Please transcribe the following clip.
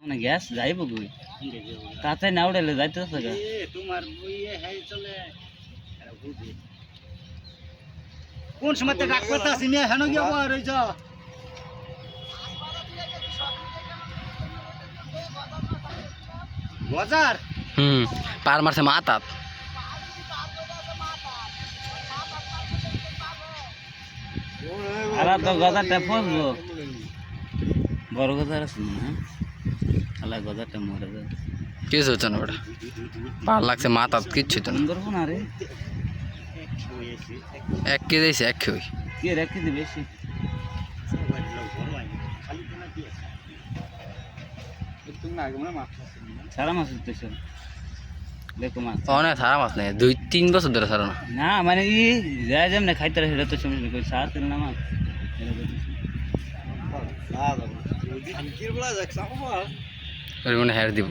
মানে গ্যাস যাইব কই তাতে না উড়ালে যাইতেছে গা তোমার বইয়ে হাই চলে কোন সময় ডাক করতে আসি না হেন গিয়ে বয় রইছ বাজার পার মারছে মাথাত আর তো গজারটা ফসবো বড় গজার আছে না আলা গজারটা মরে যায় কিছু হচ্ছে না ওটা ভাল লাগছে মাথাত কিচ্ছু তো না সুন্দর কোন আরে 1 কেজি আছে 1 কেজি কি রাখি দিবে বেশি সারা মাছ উঠতেছে দেখো মাছ অনেক সারা মাছ নেই 2-3 বছর ধরে সারা না না মানে ই যায় যেমন খাইতে সেটা তো সমস্যা কই সারা তেল না মাছ ওই মনে হার দিব